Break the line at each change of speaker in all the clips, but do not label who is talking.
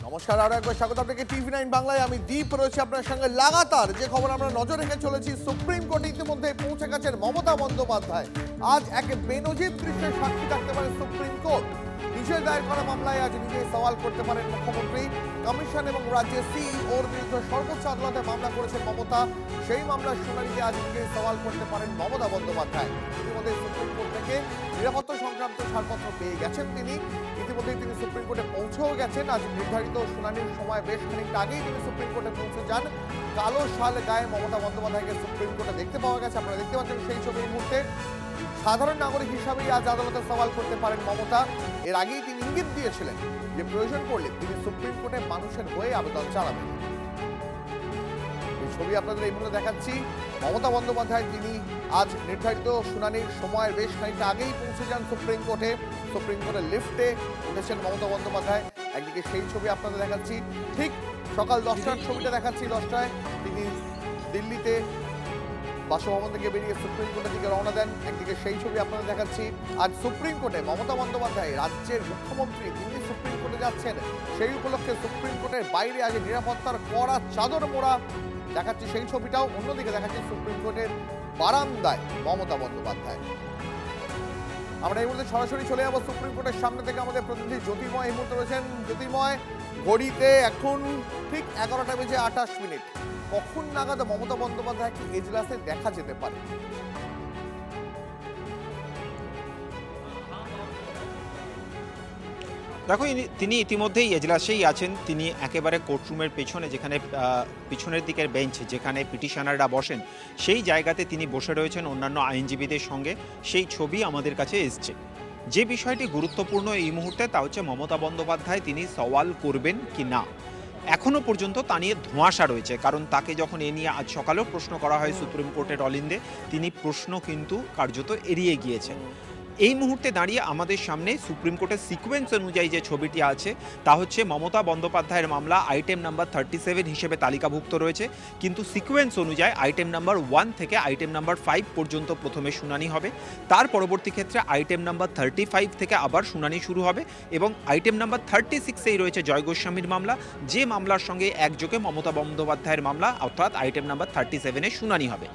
নমস্কার, আরো একবার স্বাগত আপনাকে টিভি9 বাংলায়। আমি দীপ রয়েছে আপনার সঙ্গে। লাগাতার যে খবর আমরা নজর রেখে চলেছি, সুপ্রিম কোর্টে ইতিমধ্যে পৌঁছে গেছেন মমতা বন্দ্যোপাধ্যায়। আজ এক বেনজির দৃশ্যের সাক্ষী থাকতে পারে সুপ্রিম কোর্ট। নিজের দায়ের করা মামলায় আজ নিজে সওয়াল করতে পারেন মুখ্যমন্ত্রী। কমিশন এবং রাজ্যের সিইওর বিরুদ্ধে সর্বোচ্চ আদালতে মামলা করেছেন মমতা। সেই মামলার শুনানিতে আজ নিজে সওয়াল করতে পারেন মমতা বন্দ্যোপাধ্যায়। ইতিমধ্যে সুপ্রিম কোর্ট থেকে নিরাপত্তা সংক্রান্ত ছাড়পত্র পেয়ে গেছেন তিনি। ইতিমধ্যেই তিনি সুপ্রিম কোর্টে পৌঁছেও গেছেন। আজ নির্ধারিত শুনানির সময় বেশ খানিকটা আগেই তিনি সুপ্রিম কোর্টে পৌঁছে যান। কালো শাল গায়ে মমতা বন্দ্যোপাধ্যায়কে সুপ্রিম কোর্টে দেখতে পাওয়া গেছে। আপনারা দেখতে পাচ্ছেন সেই ছবি এই মুহূর্তে। সাধারণ নাগরিক হিসাবেই আজ আদালতে সওয়াল করতে পারেন মমতা। এর আগেই তিনি ইঙ্গিত দিয়েছিলেন যে প্রয়োজন পড়লে তিনি সুপ্রিম কোর্টে মানুষের হয়ে আবেদন চালাবেন। এই ছবি আপনাদের এই মুহূর্তে দেখাচ্ছি। মমতা বন্দ্যোপাধ্যায় তিনি আজ নির্ধারিত শুনানির সময়ের বেশ খানিকটা আগেই পৌঁছে যান সুপ্রিম কোর্টে। সুপ্রিম কোর্টের লিফটে উঠেছেন মমতা বন্দ্যোপাধ্যায়। একদিকে সেই ছবি আপনাদের দেখাচ্ছি, ঠিক সকাল 10টার ছবিটা দেখাচ্ছি। 10টায় তিনি দিল্লিতে বাসভবন থেকে বেরিয়ে সুপ্রিম কোর্টের দিকে রওনা দেন। একদিকে সেই ছবি আপনাদের দেখাচ্ছি। আজ সুপ্রিম কোর্টে মমতা বন্দ্যোপাধ্যায়, রাজ্যের মুখ্যমন্ত্রী, তিনি সুপ্রিম কোর্টে যাচ্ছেন। সেই উপলক্ষে সুপ্রিম কোর্টের বাইরে আজ নিরাপত্তার কড়া চাদর মোড়া দেখাচ্ছি সেই ছবিটাও। অন্যদিকে দেখাচ্ছি সুপ্রিম কোর্টের বারান্দায় মমতা বন্দ্যোপাধ্যায়। আমরা এই মুহূর্তে সরাসরি চলে যাবো সুপ্রিম কোর্টের সামনে থেকে। আমাদের প্রতিনিধি জ্যোতির্ময় এই মুহূর্তে রয়েছেন। জ্যোতির্ময়, ঘড়িতে এখন ঠিক 11:28। কখন নাগাদ মমতা বন্দ্যোপাধ্যায়কে এজলাসে দেখা যেতে পারে?
দেখো, তিনি ইতিমধ্যেই এজলাসেই আছেন। তিনি একেবারে কোর্টরুমের পেছনে, যেখানে পিছনের দিকের বেঞ্চ যেখানে পিটিশনাররা বসেন, সেই জায়গাতে তিনি বসে রয়েছেন অন্যান্য আইনজীবীদের সঙ্গে। সেই ছবি আমাদের কাছে এসছে। যে বিষয়টি গুরুত্বপূর্ণ এই মুহূর্তে তা হচ্ছে মমতা বন্দ্যোপাধ্যায় তিনি সওয়াল করবেন কি না। এখনও পর্যন্ত তা নিয়ে ধোঁয়াশা রয়েছে, কারণ তাকে যখন এ নিয়ে আজ সকালেও প্রশ্ন করা হয় সুপ্রিম কোর্টের অলিন্দে, তিনি প্রশ্ন কিন্তু কার্যত এড়িয়ে গিয়েছেন। এই মুহূর্তে দাঁড়িয়ে আমাদের সামনে সুপ্রিম কোর্টের সিকোয়েন্স অনুযায়ী যে ছবিটি আছে তা হচ্ছে মমতা বন্দ্যোপাধ্যায়ের মামলা আইটেম নাম্বার 37 হিসেবে তালিকাভুক্ত রয়েছে, কিন্তু সিকোয়েন্স অনুযায়ী আইটেম নাম্বার 1 থেকে আইটেম নাম্বার 5 পর্যন্ত প্রথমে শুনানি হবে। তার পরবর্তী ক্ষেত্রে আইটেম নাম্বার 35 থেকে আবার শুনানি শুরু হবে এবং আইটেম নাম্বার 36এই রয়েছে জয় গোস্বামীর মামলা, যে মামলার সঙ্গে একযোগে মমতা বন্দ্যোপাধ্যায়ের মামলা অর্থাৎ আইটেম নাম্বার 37-এর শুনানি হবে।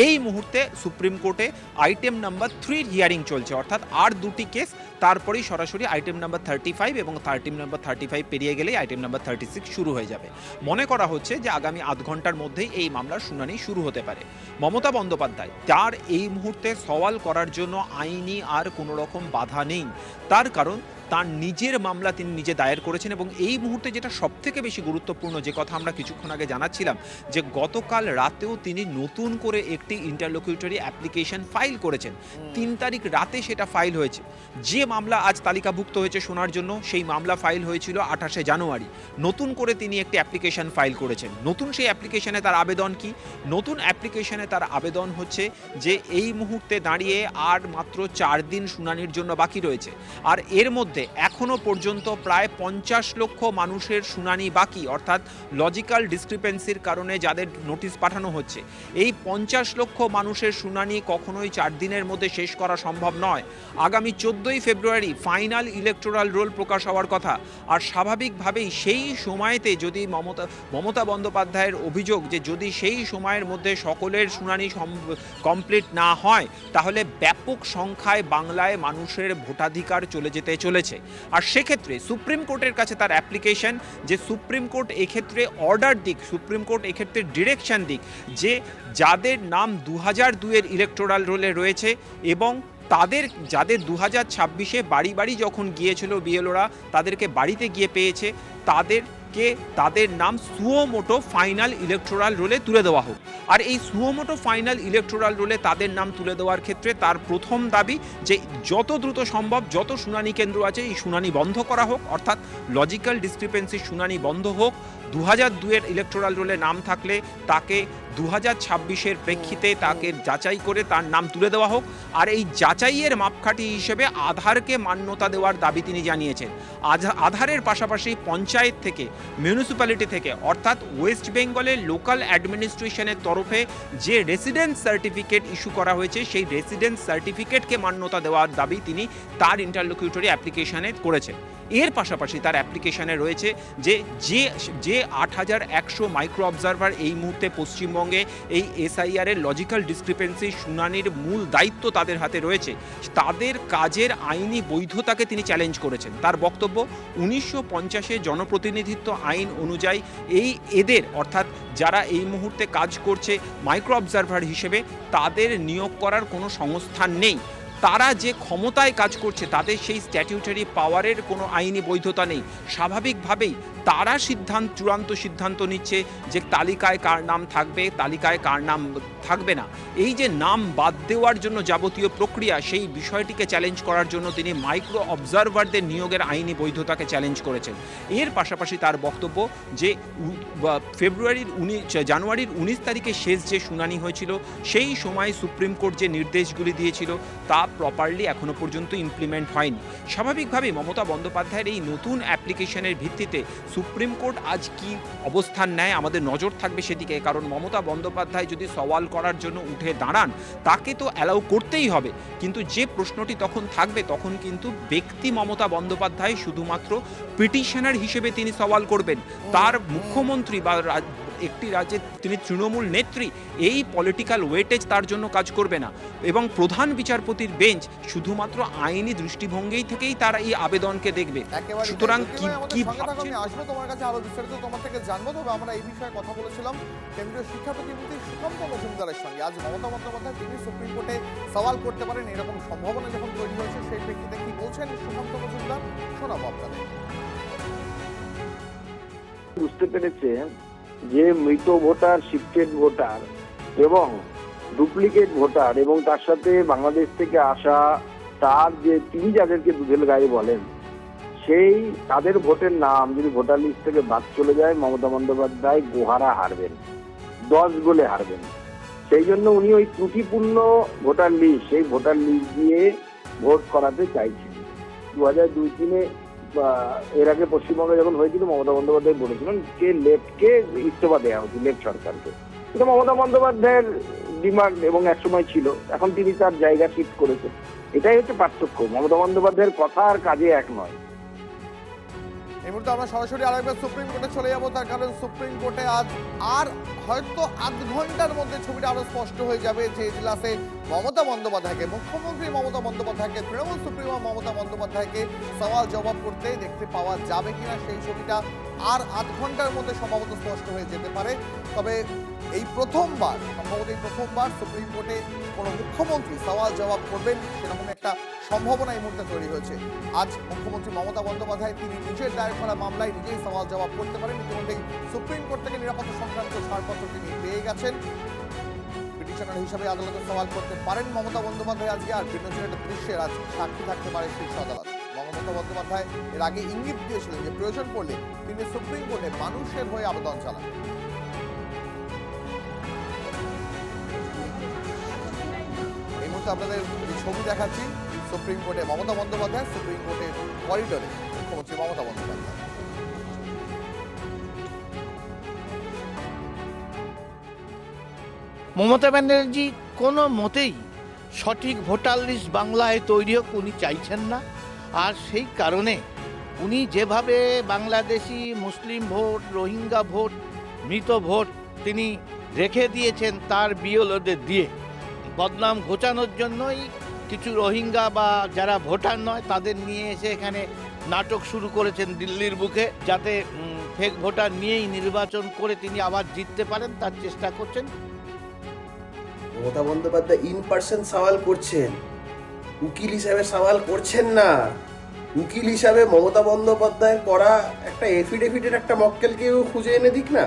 এই মুহূর্তে সুপ্রিম কোর্টে আইটেম নাম্বার 3 হিয়ারিং চলছে, অর্থাৎ আর দুটি কেস, তারপরেই সরাসরি আইটেম নাম্বার 35 এবং আইটেম নাম্বার 35 পেরিয়ে গেলেই আইটেম নাম্বার 36 শুরু হয়ে যাবে। মনে করা হচ্ছে যে আগামী আধ ঘন্টার মধ্যেই এই মামলার শুনানি শুরু হতে পারে। মমতা বন্দ্যোপাধ্যায় তার এই মুহূর্তে সওয়াল করার জন্য আইনি আর কোনো রকম বাধা নেই। তার কারণ তার নিজের মামলা তিনি নিজে দায়ের করেছেন এবং এই মুহূর্তে যেটা সবথেকে বেশি গুরুত্বপূর্ণ, যে কথা আমরা কিছুক্ষণ আগে জানাচ্ছিলাম, যে গতকাল রাতেও তিনি নতুন করে একটি ইন্টারলোকিউটরি অ্যাপ্লিকেশন ফাইল করেছেন। 3 তারিখ রাতে সেটা ফাইল হয়েছে। যে মামলা আজ তালিকাভুক্ত হয়েছে শোনার জন্য, সেই মামলা ফাইল হয়েছিল 28শে জানুয়ারি। নতুন করে তিনি একটি অ্যাপ্লিকেশন ফাইল করেছেন। নতুন সেই অ্যাপ্লিকেশনে তার আবেদন কি? নতুন অ্যাপ্লিকেশনে তার আবেদন হচ্ছে যে এই মুহূর্তে দাঁড়িয়ে আর মাত্র 4 দিন শুনানির জন্য বাকি রয়েছে, আর এর মধ্যে এখনো পর্যন্ত প্রায় 50 লক্ষ মানুষের শুনানি বাকি, অর্থাৎ লজিক্যাল ডিসক্রিপেন্সির কারণে যাদের নোটিশ পাঠানো হচ্ছে। এই 50 লক্ষ মানুষের শুনানি কখনোই 4 দিনের মধ্যে শেষ করা সম্ভব নয়। আগামী 14ই ফেব্রুয়ারি ফাইনাল ইলেকটোরাল রোল প্রকাশ হওয়ার কথা, আর স্বাভাবিকভাবেই সেই সময়তে যদি মমতা বন্দ্যোপাধ্যায়ের অভিযোগ যে যদি সেই সময়ের মধ্যে সকলের শুনানি কমপ্লিট না হয় তাহলে ব্যাপক সংখ্যায় বাংলায় মানুষের ভোটাধিকার চলে যেতে চলেছে। আর সেক্ষেত্রে সুপ্রিম কোর্টের কাছে তার অ্যাপ্লিকেশন, যে সুপ্রিম কোর্ট এক্ষেত্রে অর্ডার দিক, সুপ্রিম কোর্ট এক্ষেত্রে ডিরেকশন দিক, যে যাদের নাম 2002-এর ইলেকটোরাল রোলে রয়েছে এবং যাদের 2026-এ বাড়ি বাড়ি যখন গিয়েছিল বিএলওরা, তাদেরকে বাড়িতে গিয়ে পেয়েছে, তাদের নাম সুওমোটো ফাইনাল ইলেকটোরাল রোলে তুলে দেওয়া হোক। আর এই সুওমোটো ফাইনাল ইলেকটোরাল রোলে তাদের নাম তুলে দেওয়ার ক্ষেত্রে তার প্রথম দাবি যে যত দ্রুত সম্ভব যত শুনানি কেন্দ্র আছে এই শুনানি বন্ধ করা হোক, অর্থাৎ লজিক্যাল ডিসক্রিপেন্সির শুনানি বন্ধ হোক। 2002-এর ইলেকটোরাল রোলে নাম থাকলে তাকে 2026-এর প্রেক্ষিতে তাকে যাচাই করে তার নাম তুলে দেওয়া হোক। আর এই যাচাইয়ের মাপকাঠি হিসেবে আধারকে মান্যতা দেওয়ার দাবি তিনি জানিয়েছেন। আধারের পাশাপাশি পঞ্চায়েত থেকে, মিউনিসিপ্যালিটি থেকে, অর্থাৎ ওয়েস্ট বেঙ্গলের লোকাল অ্যাডমিনিস্ট্রেশনের তরফে যে রেসিডেন্স সার্টিফিকেট ইস্যু করা হয়েছে সেই রেসিডেন্স সার্টিফিকেটকে মান্যতা দেওয়ার দাবি তিনি তার ইন্টারলোকিউটরি অ্যাপ্লিকেশনে করেছেন। এর পাশাপাশি তার অ্যাপ্লিকেশনে রয়েছে যে 8100 মাইক্রো অবজারভার এই মুহূর্তে পশ্চিমবঙ্গে এই এসআইআর এর লজিক্যাল ডিসক্রিপেন্সি শুনানির মূল দায়িত্ব তাদের হাতে রয়েছে, তাদের কাজের আইনি বৈধতাকে তিনি চ্যালেঞ্জ করেছেন। তার বক্তব্য, 1950-এ জনপ্রতিনিধিত্ব আইন অনুযায়ী এদের অর্থাৎ যারা এই মুহূর্তে কাজ করছে মাইক্রো অবজারভার হিসেবে, তাদের নিয়োগ করার কোনো সংস্থান নেই। তারা যে ক্ষমতায় কাজ করছে তাদের সেই স্ট্যাটিউটারি পাওয়ারের কোনো আইনি বৈধতা নেই। স্বাভাবিকভাবেই তারা চূড়ান্ত সিদ্ধান্ত নিচ্ছে যে তালিকায় কার নাম থাকবে, তালিকায় কার নাম থাকবে না। এই যে নাম বাদ দেওয়ার জন্য যাবতীয় প্রক্রিয়া, সেই বিষয়টিকে চ্যালেঞ্জ করার জন্য তিনি মাইক্রো অবজারভারদের নিয়োগের আইনি বৈধতাকে চ্যালেঞ্জ করেছেন। এর পাশাপাশি তার বক্তব্য যে জানুয়ারির 19 তারিখে শেষ যে শুনানি হয়েছিল, সেই সময় সুপ্রিম কোর্ট যে নির্দেশগুলি দিয়েছিল তা প্রপারলি এখনো পর্যন্ত ইমপ্লিমেন্ট হয়নি। স্বাভাবিকভাবেই মমতা বন্দ্যোপাধ্যায়ের এই নতুন অ্যাপ্লিকেশনের ভিত্তিতে সুপ্রিম কোর্ট আজ কি অবস্থান নেয় আমাদের নজর থাকবে সেদিকে। কারণ মমতা বন্দ্যোপাধ্যায় যদি সওয়াল করার জন্য উঠে দাঁড়ান, তাকে তো অ্যালাউ করতেই হবে। কিন্তু যে প্রশ্নটি তখন থাকবে, তখন কিন্তু ব্যক্তি মমতা বন্দ্যোপাধ্যায় শুধুমাত্র পিটিশনার হিসেবে তিনি সওয়াল করবেন। তার মুখ্যমন্ত্রী বা একটি রাজ্যে তিনি তৃণমূল নেত্রী, এই পলিটিক্যাল ওয়েটেজ তার জন্য কাজ করবে না। এবং প্রধান বিচারপতির বেঞ্চ শুধুমাত্র আইনি দৃষ্টিভঙ্গি থেকেই তারা এই আবেদনকে দেখবে। সুতরাং কি
আমি আসবো তোমার কাছে আরো বিস্তারিত তোমার থেকে জানবো। তবে আমরা এই বিষয়ে কথা বলেছিলাম কেন্দ্রীয় শিক্ষা প্রতিমন্ত্রী সুকান্ত মজুমদারের সঙ্গে। আজ মমতা বন্দ্যোপাধ্যায় তিনি সুপ্রিম কোর্টে সওয়াল করতে পারেন এরকম সম্ভাবনা যখন তৈরি হয়েছে, সেই প্রেক্ষিতে কি বলছেন সুকান্ত মজুমদার, শোনাবো আপনাদের।
বুঝতে পেরেছেন যে মৃত ভোটার, শিফটেড ভোটার এবং ডুপ্লিকেট ভোটার এবং তার সাথে বাংলাদেশ থেকে আসা তার যে তিনি যাদেরকে দুধেল গায়ে বলেন, সেই তাদের ভোটের নাম যদি ভোটার লিস্ট থেকে বাদ চলে যায়, মমতা বন্দ্যোপাধ্যায় গোহারা হারবেন, 10 গোলে হারবেন। সেই জন্য উনি ওই ত্রুটিপূর্ণ ভোটার লিস্ট, সেই ভোটার লিস্ট দিয়ে ভোট করাতে চাইছেন। 2002-3-এ এর আগে পশ্চিমবঙ্গে যখন হয়েছিল, মমতা বন্দ্যোপাধ্যায় বলেছিলেন যে লেফটকে ইস্তফা দেওয়া হচ্ছে, লেফট সরকারকে। এটা মমতা বন্দ্যোপাধ্যায়ের ডিমান্ড এবং একসময় ছিল, এখন তিনি তার জায়গা শিফট করেছেন। এটাই হচ্ছে পার্থক্য, মমতা বন্দ্যোপাধ্যায়ের কথা আর কাজে এক নয়।
এই মুহূর্তে আমরা সরাসরি আরেকবার সুপ্রিম কোর্টে চলে যাবো, তার কারণ সুপ্রিম কোর্টে আজ আর হয়তো আধ ঘন্টার মধ্যে ছবিটা আরো স্পষ্ট হয়ে যাবে যে এজলাসে মমতা বন্দ্যোপাধ্যায়কে, মুখ্যমন্ত্রী মমতা বন্দ্যোপাধ্যায়কে, তৃণমূল সুপ্রিমো মমতা বন্দ্যোপাধ্যায়কে সওয়াল জবাব করতে দেখতে পাওয়া যাবে কিনা, সেই ছবিটা আর আধ ঘন্টার মধ্যে সম্ভবত স্পষ্ট হয়ে যেতে পারে। তবে এই প্রথমবার, সম্ভবত এই প্রথমবার সুপ্রিম কোর্টে কোনো মুখ্যমন্ত্রী সওয়াল জবাব করবেন সেরকম একটা সম্ভাবনা এই মুহূর্তে তৈরি হয়েছে। আজ মুখ্যমন্ত্রী মমতা বন্দ্যোপাধ্যায় তিনি নিজের দায়ের করা মামলায় নিজেই সওয়াল জবাব করতে পারেন। ইতিমধ্যেই সুপ্রিম কোর্ট থেকে নিরাপত্তা সংক্রান্ত ছাড়পত্র তিনি পেয়ে গেছেন। পিটিশনার হিসাবে আদালতে সওয়াল করতে পারেন মমতা বন্দ্যোপাধ্যায় আজকে। আর ভিন্ন একটা দৃশ্যের আজ সাক্ষী থাকতে পারে শীর্ষ আদালত। মমতা বন্দ্যোপাধ্যায় এর আগে ইঙ্গিত দিয়েছিলেন যে প্রয়োজন পড়লে তিনি সুপ্রিম কোর্টে মানুষের হয়ে আবেদন চালান। এই মুহূর্তে আপনাদের ছবি দেখাচ্ছি সুপ্রিম কোর্টে মমতা বন্দ্যোপাধ্যায়, সুপ্রিম কোর্টের করিডোরে মুখ্যমন্ত্রী মমতা বন্দ্যোপাধ্যায়।
মমতা ব্যানার্জি কোনো মতেই সঠিক ভোটার লিস্ট বাংলায় তৈরি হোক উনি চাইছেন না। আর সেই কারণে উনি যেভাবে বাংলাদেশি মুসলিম ভোট, রোহিঙ্গা ভোট, মৃত ভোট তিনি রেখে দিয়েছেন তার বিএলওদের দিয়ে বদনাম ঘোচানোর জন্যই কিছু রোহিঙ্গা বা যারা ভোটার নয় তাদের নিয়ে এসে এখানে নাটক শুরু করেছেন দিল্লির বুকে, যাতে ফেক ভোটার নিয়েই নির্বাচন করে তিনি আবার জিততে পারেন তার চেষ্টা করছেন।
মমতা বন্দ্যোপাধ্যায় ইন পার্সন সওয়াল করছেন, উকিল হিসাবে সওয়াল করছেন না। উকিল হিসাবে মমতা বন্দ্যোপাধ্যায়ের করা একটা এফিডেভিটের একটা মক্কেলকেও খুঁজে এনে দিক না।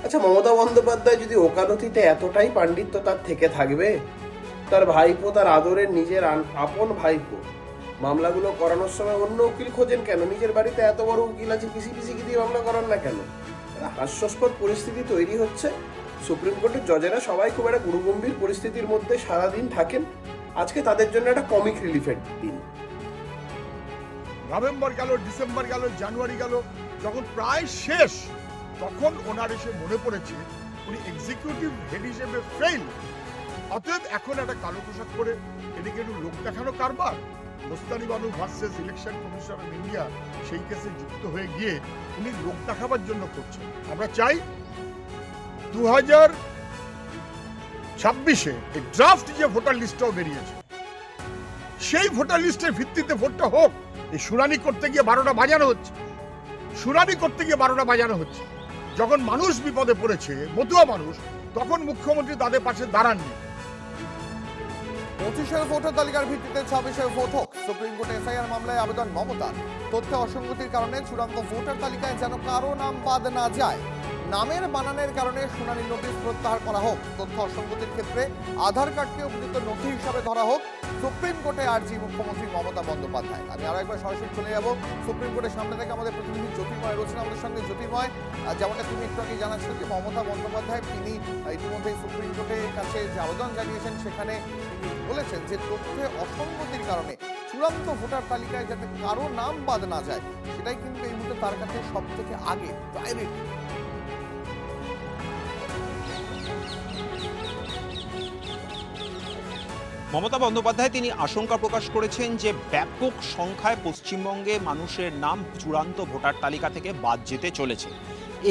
আচ্ছা, মমতা বন্দ্যোপাধ্যায় যদি ওকালতিতে এতটাই পাণ্ডিত্য তার থেকে থাকবে, তার ভাইপো, তার আদরের নিজের আপন ভাইপো মামলাগুলো করানোর সময় অন্য উকিল খোঁজেন কেন? নিজের বাড়িতে এত বড় উকিল আছে, পিসি দিয়ে মামলা করান না কেন? হাস্যাস্পদ পরিস্থিতি তৈরি হচ্ছে। সুপ্রিম কোর্টের জজেরা সবাই খুব একটা গুরুগম্ভীর পরিস্থিতির মধ্যে সারাদিন থাকেন। আজকে তাদের জন্য একটা কমিক রিলিফের দিন।
নভেম্বর গেল, ডিসেম্বর গেল, জানুয়ারি গেল, যখন প্রায় শেষ তখন ওনার এসে মনে পড়েছে উনি এক্সিকিউটিভ হেড হিসেবে ফেল। অতএব এখন একটা কালো পোশাক করে এদিকে একটু লোক দেখানো কারবার, Mastani Banu versus Election Commission of India সেই কেসে যুক্ত হয়ে গিয়ে উনি লোক দেখাবার জন্য করছেন। আমরা চাই 2026-এ এই ড্রাফট যে ভোটার লিস্টটাও বেরিয়েছে সেই ভোটার লিস্টের ভিত্তিতে ভোটটা হোক। এই শুনানি করতে গিয়ে 12টা বাজানো হচ্ছে। যখন মানুষ বিপদে পড়েছে, মতুয়া মানুষ, তখন মুখ্যমন্ত্রী তাদের পাশে দাঁড়াননি।
25-এর ভোটার তালিকার ভিত্তিতে 26-এর ভোট হোক। সুপ্রিম কোর্টে এসআইআর মামলায় আবেদন মমতার। তথ্যে অসঙ্গতির কারণে চূড়ান্ত ভোটার তালিকায় যেন কারো নাম বাদ না যায়। নামের বানানের কারণে শুনানি নোটিশ প্রত্যাহার করা হোক। তথ্য অসঙ্গতির ক্ষেত্রে আধার কার্ডকে উপযুক্ত নথি হিসাবে ধরা হোক। সুপ্রিম কোর্টে আর্জি মুখ্যমন্ত্রী মমতা বন্দ্যোপাধ্যায়। আমি আরো একবার সরাসরি চলে যাব সুপ্রিম কোর্টের সামনে থেকে। আমাদের প্রতিনিধি জ্যোতির্ময় রয়েছেন আমাদের সঙ্গে। জ্যোতির্ময়, যেমনটা তুমি একটু আগে জানাচ্ছেন যে মমতা বন্দ্যোপাধ্যায় তিনি ইতিমধ্যে সুপ্রিম কোর্টের কাছে যে আবেদন জানিয়েছেন সেখানে তিনি বলেছেন যে তথ্যে অসঙ্গতির কারণে চূড়ান্ত ভোটার তালিকায় যাতে কারো নাম বাদ না যায় সেটাই কিন্তু এই মুহূর্তে তার কাছে সব থেকে আগে প্রায়োরিটি।
মমতা বন্দ্যোপাধ্যায় তিনি আশঙ্কা প্রকাশ করেছেন যে ব্যাপক সংখ্যায় পশ্চিমবঙ্গে মানুষের নাম চূড়ান্ত ভোটার তালিকা থেকে বাদ যেতে চলেছে।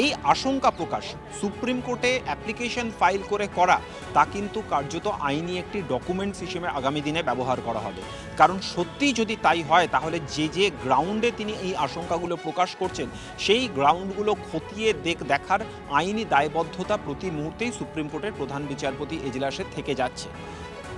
এই আশঙ্কা প্রকাশ সুপ্রিম কোর্টে অ্যাপ্লিকেশন ফাইল করে করা তা কিন্তু কার্যত আইনি একটি ডকুমেন্টস হিসেবে আগামী দিনে ব্যবহার করা হবে। কারণ সত্যিই যদি তাই হয় তাহলে যে গ্রাউন্ডে তিনি এই আশঙ্কাগুলো প্রকাশ করছেন সেই গ্রাউন্ডগুলো খতিয়ে দেখার আইনি দায়বদ্ধতা প্রতি মুহূর্তেই সুপ্রিম কোর্টের প্রধান বিচারপতি এজলাসে থেকে যাচ্ছে।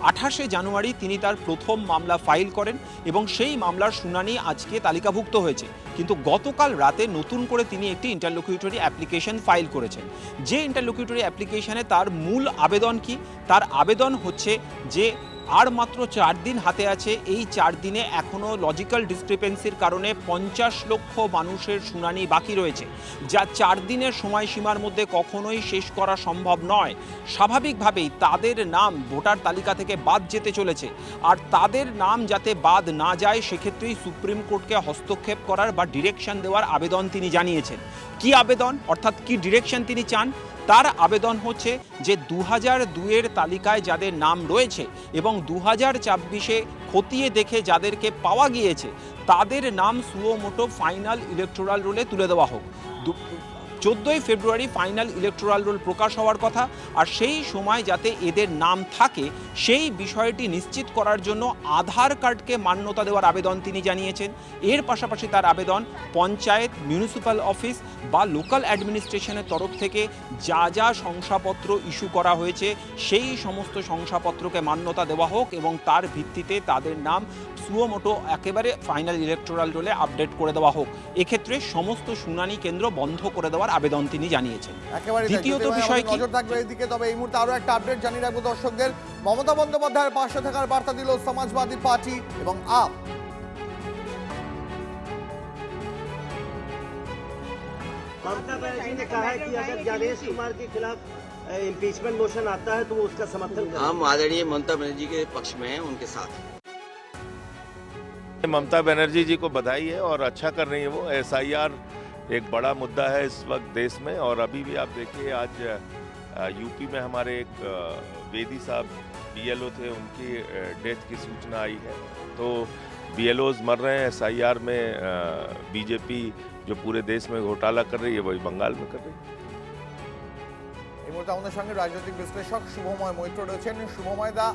28শে জানুয়ারি তিনি তার প্রথম মামলা ফাইল করেন এবং সেই মামলার শুনানি আজকে তালিকাভুক্ত হয়েছে। কিন্তু গতকাল রাতে নতুন করে তিনি একটি ইন্টারলোকিউটরি অ্যাপ্লিকেশন ফাইল করেছেন। যে ইন্টারলোকিউটরি অ্যাপ্লিকেশনে তার মূল আবেদন কি? তার আবেদন হচ্ছে যে আর মাত্র 4 দিন হাতে আছে। এই 4 দিনে এখনও লজিক্যাল ডিসক্রিপেন্সির কারণে 50 লক্ষ মানুষের শুনানি বাকি রয়েছে, যা 4 দিনের সময়সীমার মধ্যে কখনোই শেষ করা সম্ভব নয়। স্বাভাবিকভাবেই তাদের নাম ভোটার তালিকা থেকে বাদ যেতে চলেছে, আর তাদের নাম যাতে বাদ না যায় সেক্ষেত্রেই সুপ্রিম কোর্টকে হস্তক্ষেপ করার বা ডিরেকশন দেওয়ার আবেদন তিনি জানিয়েছেন। কি আবেদন অর্থাৎ কি ডিরেকশন তিনি চান? তার আবেদন হচ্ছে যে 2002-এর তালিকায় যাদের নাম রয়েছে এবং 2024-এ খতিয়ে দেখে যাদেরকে পাওয়া গিয়েছে তাদের নাম সুও মোটো ফাইনাল ইলেকটোরাল রোলে তুলে দেওয়া হোক। 14ই ফেব্রুয়ারি ফাইনাল ইলেকটোরাল রোল প্রকাশ হওয়ার কথা, আর সেই সময় যাতে এদের নাম থাকে সেই বিষয়টি নিশ্চিত করার জন্য আধার কার্ডকে মান্যতা দেওয়ার আবেদন তিনি জানিয়েছেন। এর পাশাপাশি তার আবেদন পঞ্চায়েত, মিউনিসিপ্যাল অফিস বা লোকাল অ্যাডমিনিস্ট্রেশনের তরফ থেকে যা শংসাপত্র ইস্যু করা হয়েছে সেই সমস্ত শংসাপত্রকে মান্যতা দেওয়া হোক এবং তার ভিত্তিতে তাদের নাম সুও মোটো একেবারে ফাইনাল ইলেকটোরাল রোলে আপডেট করে দেওয়া হোক। এক্ষেত্রে সমস্ত শুনানি কেন্দ্র বন্ধ করে দেওয়ার আবেদন তিনি জানিয়েছেন। দ্বিতীয়ত বিষয় কি,
নজর থাকবে এইদিকে। তবে এই মুহূর্তে আরো একটা আপডেট জানিয়ে রাখবো দর্শকদের। মমতা বন্দ্যোপাধ্যায়ের পাশে থাকার বার্তা দিল সমাজবাদী পার্টি এবং আপ।
ममता बनर्जी ने कहा है कि अगर ज्ञानेश कुमार के खिलाफ इम्पीचमेंट मोशन आता है तो वो उसका समर्थन करेंगे।
हम आदरणीय ममता बनर्जी के पक्ष में हैं, उनके साथ हैं।
ममता बनर्जी जी को बधाई है और अच्छा कर रही है वो। एसआईआर एक बड़ा मुद्दा है इस वक्त देश में, और अभी भी आप देखिए आज यूपी में हमारे एक वेदी साहब बीएलओ थे, उनकी डेथ की सूचना आई है। तो बीएलओज मर रहे हैं। एसआईआर में बीजेपी जो पूरे देश में घोटाला कर रही है वही बंगाल में कर रही है।
এই মুহূর্তে আমাদের সঙ্গে রাজনৈতিক বিশ্লেষক শুভময় মৈত্র রয়েছেন। শুভময় দা,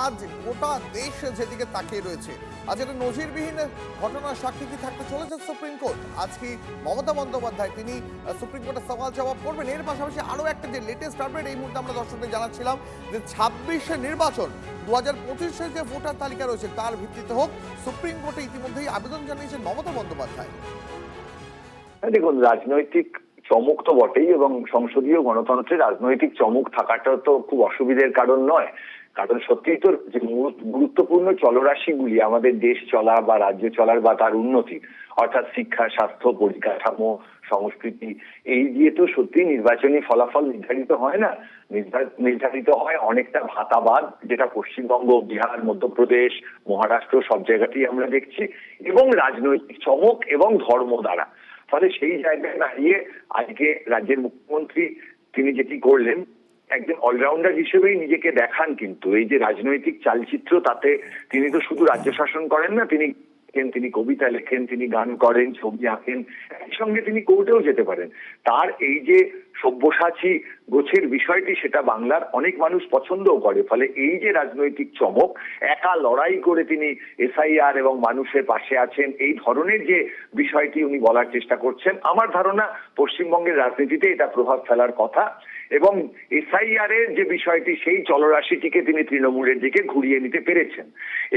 আজ গোটা দেশ যেদিকে তাকিয়ে রয়েছে, আজ একটা নজিরবিহীন ঘটনার সাক্ষী কি থাকতে চলেছে সুপ্রিম কোর্ট? আজ কি মমতা বন্দ্যোপাধ্যায় তিনি সুপ্রিম কোর্টের সওয়াল জবাব করবেন? এর পাশাপাশি আরও একটা যে লেটেস্ট আপডেট এই মুহূর্তে আমরা দর্শকদের জানাচ্ছিলাম যে 26-এর নির্বাচন 2025-এর যে ভোটার তালিকা রয়েছে তার ভিত্তিতে হোক। সুপ্রিম কোর্টে ইতিমধ্যেই আবেদন জানিয়েছেন মমতা বন্দ্যোপাধ্যায়।
দেখুন, রাজনৈতিক চমক তো বটেই, এবং সংসদীয় গণতন্ত্রে রাজনৈতিক চমক থাকাটা তো খুব অসুবিধের কারণ নয়। কারণ সত্যিই তো যে গুরুত্বপূর্ণ চলরাশিগুলি আমাদের দেশ চলা বা রাজ্য চলার বা তার উন্নতি, অর্থাৎ শিক্ষা, স্বাস্থ্য, পরিকাঠামো, সংস্কৃতি, এই দিয়ে তো সত্যি নির্বাচনী ফলাফল নির্ধারিত হয় না। নির্ধারিত হয় অনেকটা ভাতাবাদ, যেটা পশ্চিমবঙ্গ, বিহার, মধ্যপ্রদেশ, মহারাষ্ট্র সব জায়গাতেই আমরা দেখছি, এবং রাজনৈতিক চমক এবং ধর্ম দ্বারা। ফলে সেই জায়গায় দাঁড়িয়ে আজকে রাজ্যের মুখ্যমন্ত্রী তিনি যেটি করলেন, একজন অলরাউন্ডার হিসেবেই নিজেকে দেখান। কিন্তু এই যে রাজনৈতিক চালচিত্র, তাতে তিনি তো শুধু রাজ্য শাসন করেন না, তিনি কবিতা লেখেন, তিনি গান করেন, ছবি আঁকেন, একই সঙ্গে তিনি কোর্টেও যেতে পারেন। তার এই যে সব্যসাচী গোছের বিষয়টি, সেটা বাংলার অনেক মানুষ পছন্দও করে। ফলে এই যে রাজনৈতিক চমক, একা লড়াই করে তিনি এসআইআর এবং মানুষের পাশে আছেন, এই ধরনের যে বিষয়টি উনি বলার চেষ্টা করছেন, আমার ধারণা পশ্চিমবঙ্গের রাজনীতিতে এটা প্রভাব ফেলার কথা। এবং এসআইআর এর যে বিষয়টি, সেই চলরাশিটিকে তিনি তৃণমূলের দিকে ঘুরিয়ে নিতে পেরেছেন।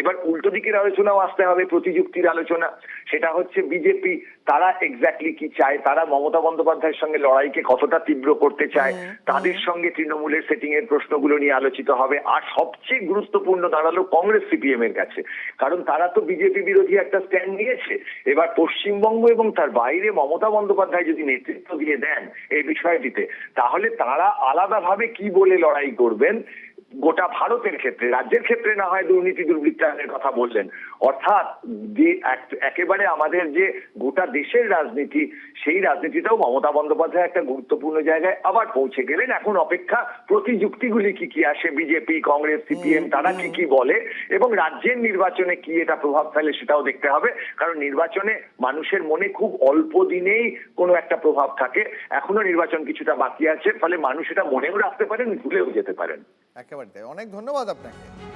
এবার উল্টো দিকের আলোচনাও আসতে হবে, প্রতিযুক্তির আলোচনা। সেটা হচ্ছে বিজেপি, তারা এক্স্যাক্টলি কি চায়, তারা মমতা বন্দ্যোপাধ্যায়ের সঙ্গে লড়াইকে কতটা তীব্র করতে চায়, তাদের সঙ্গে তৃণমূলের সেটিং এর প্রশ্নগুলো নিয়ে আলোচিত হবে। আর সবচেয়ে গুরুত্বপূর্ণ দাঁড়ালো কংগ্রেস সিপিএম এর কাছে, কারণ তারা তো বিজেপি বিরোধী একটা স্ট্যান্ড নিয়েছে। এবার পশ্চিমবঙ্গ এবং তার বাইরে মমতা বন্দ্যোপাধ্যায় যদি নেতৃত্ব দিয়ে দেন এই বিষয়টিতে, তাহলে তারা আলাদাভাবে কি বলে লড়াই করবেন গোটা ভারতের ক্ষেত্রে, রাজ্যের ক্ষেত্রে না হয় দুর্নীতি দুর্বৃত্তায়নের কথা বললেন, অর্থাৎ একেবারে আমাদের যে গোটা দেশের রাজনীতি, সেই রাজনীতিটাও মমতা বন্দ্যোপাধ্যায় একটা গুরুত্বপূর্ণ জায়গায় আবার পৌঁছে গেলেন। এখন অপেক্ষা প্রতিযুক্তিগুলি কি কি আসে, বিজেপি, কংগ্রেস, সিপিএম তারা কি কি বলে, এবং রাজ্যের নির্বাচনে কি এটা প্রভাব ফেলে সেটাও দেখতে হবে। কারণ নির্বাচনে মানুষের মনে খুব অল্প দিনেই কোনো একটা প্রভাব থাকে, এখনো নির্বাচন কিছুটা বাকি আছে, ফলে মানুষ এটা মনেও রাখতে পারেন, ভুলেও যেতে পারেন।
একেবারে তাই। অনেক ধন্যবাদ আপনাকে।